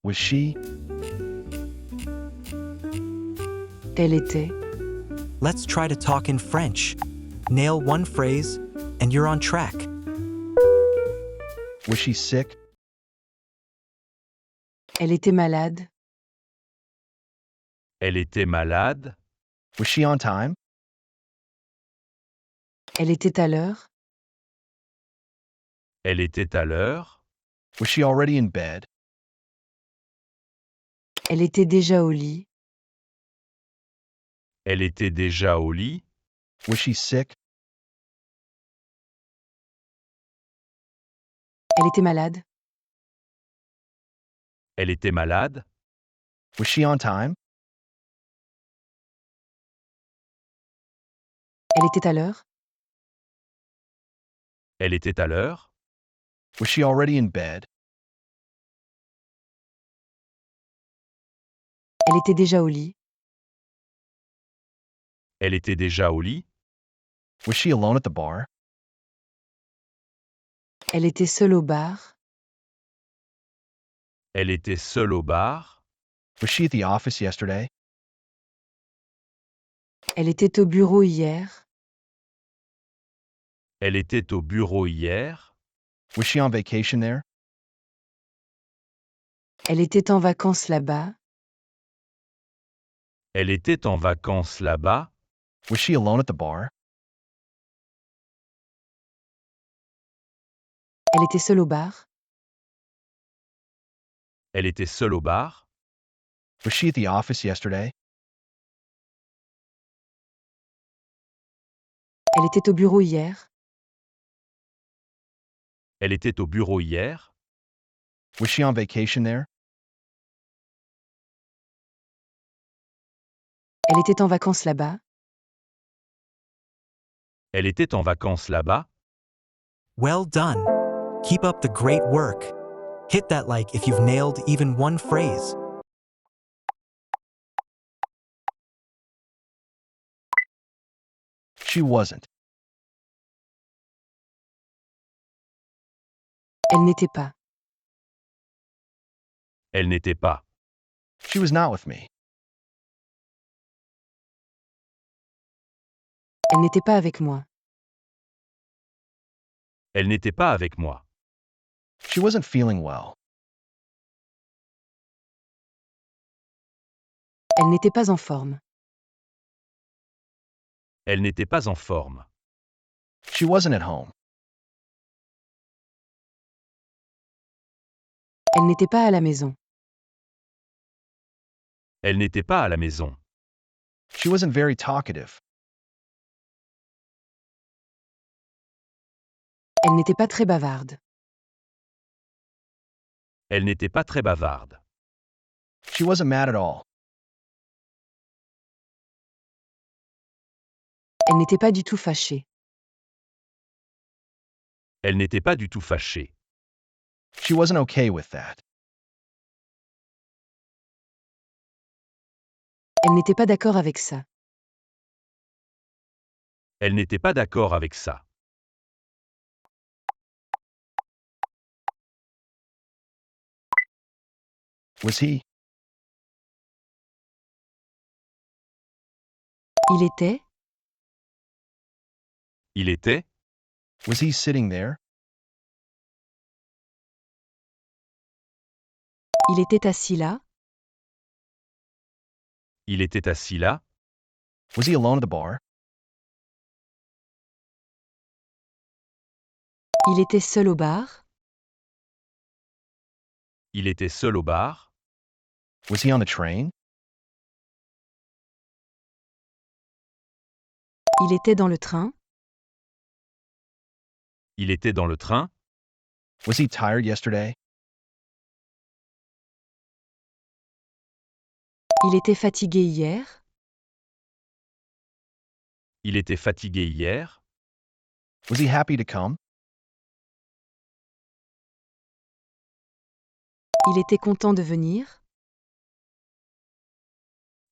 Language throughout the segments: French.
Was she? Elle était. Let's try to talk in French. Nail one phrase, and you're on track. Was she sick? Elle était malade. Elle était malade. Was she on time? Elle était à l'heure. Elle était à l'heure. Was she already in bed? Elle était déjà au lit. Elle était déjà au lit. Was she sick? Elle était malade. Elle était malade. Was she on time? Elle était à l'heure. Elle était à l'heure. Was she already in bed? Elle était déjà au lit. Elle était déjà au lit. Was she alone at the bar? Elle était seule au bar. Elle était seule au bar. Was she at the office yesterday? Elle était au bureau hier. Elle était au bureau hier. Was she on vacation there? Elle était en vacances là-bas. Elle était en vacances là-bas. Was she alone at the bar? Elle était seule au bar. Elle était seule au bar. Was she at the office yesterday? Elle était au bureau hier. Elle était au bureau hier. Was she on vacation there? Elle était en vacances là-bas. Elle était en vacances là-bas. Well done. Keep up the great work. Hit that like if you've nailed even one phrase. She wasn't. Elle n'était pas. Elle n'était pas. She was not with me. Elle n'était pas avec moi. Elle n'était pas avec moi. She wasn't feeling well. Elle n'était pas en forme. Elle n'était pas en forme. She wasn't at home. Elle n'était pas à la maison. Elle n'était pas à la maison. She wasn't very talkative. Elle n'était pas très bavarde. Elle n'était pas très bavarde. She wasn't mad at all. Elle n'était pas du tout fâchée. Elle n'était pas du tout fâchée. She wasn't okay with that. Elle n'était pas d'accord avec ça. Elle n'était pas d'accord avec ça. Was he? Il était. Il était. Was he sitting there? Il était assis là. Il était assis là. Was he alone at the bar? Il était seul au bar. Il était seul au bar. Was he on the train? Il était dans le train. Il était dans le train. Was he tired yesterday? Il était fatigué hier. Il était fatigué hier. Was he happy to come? Il était content de venir.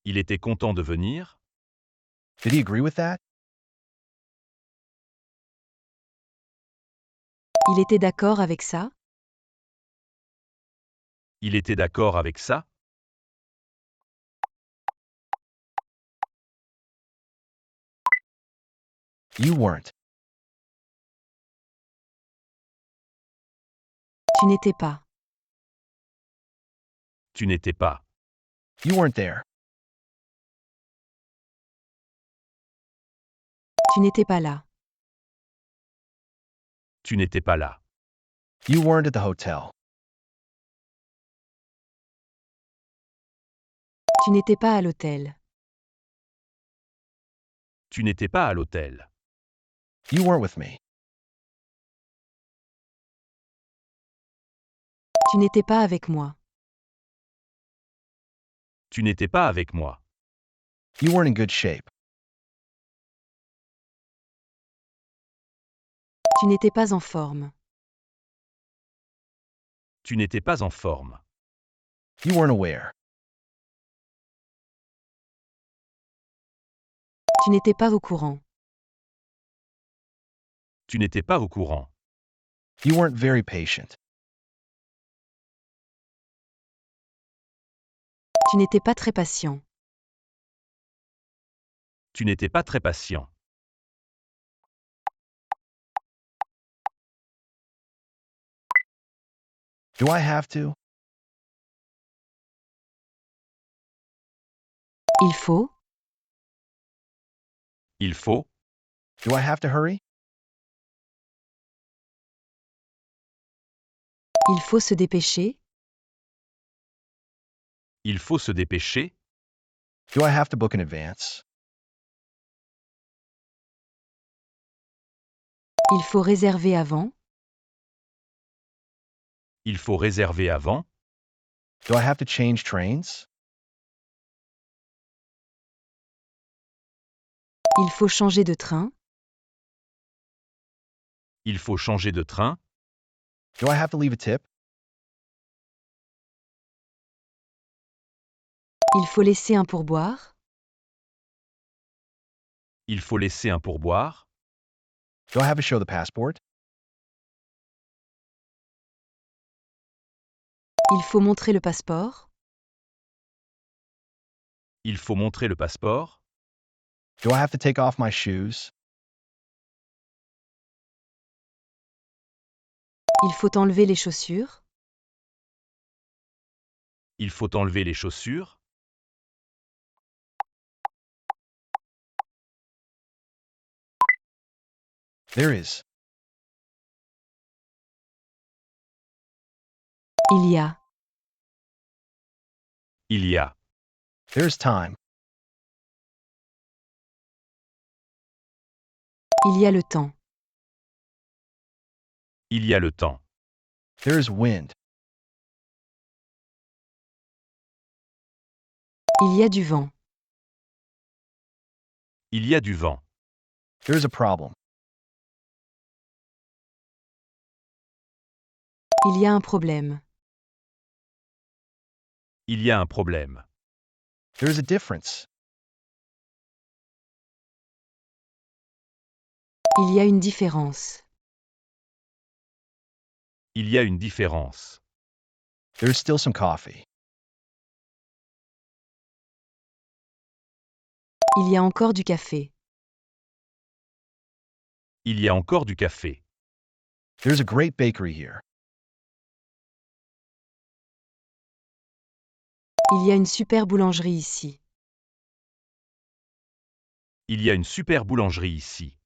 Il était content de venir. Did he agree with that? Il était d'accord avec ça. Il était d'accord avec ça? You weren't. Tu n'étais pas. Tu n'étais pas. You weren't there. Tu n'étais pas là. Tu n'étais pas là. You weren't at the hotel. Tu n'étais pas à l'hôtel. Tu n'étais pas à l'hôtel. You weren't with me. Tu n'étais pas avec moi. Tu n'étais pas avec moi. You weren't in good shape. Tu n'étais pas en forme. Tu n'étais pas en forme. You weren't aware. Tu n'étais pas au courant. Tu n'étais pas au courant. You weren't very patient. Tu n'étais pas très patient. Tu n'étais pas très patient. Do I have to? Il faut. Il faut. Do I have to hurry? Il faut se dépêcher. Il faut se dépêcher. Do I have to book in advance? Il faut réserver avant. Il faut réserver avant. Do I have to change trains? Il faut changer de train. Il faut changer de train. Do I have to leave a tip? Il faut laisser un pourboire. Il faut laisser un pourboire. Do I have to show the passport? Il faut montrer le passeport. Il faut montrer le passeport. Do I have to take off my shoes? Il faut enlever les chaussures. Il faut enlever les chaussures. There is. Il y a. Il y a. There's time. Il y a le temps. Il y a le temps. There's wind. Il y a du vent. Il y a du vent. There's a problem. Il y a un problème. Il y a un problème. There's a difference. Il y a une différence. Il y a une différence. There's still some coffee. Il y a encore du café. Il y a encore du café. There's a great bakery here. Il y a une super boulangerie ici. Il y a une super boulangerie ici.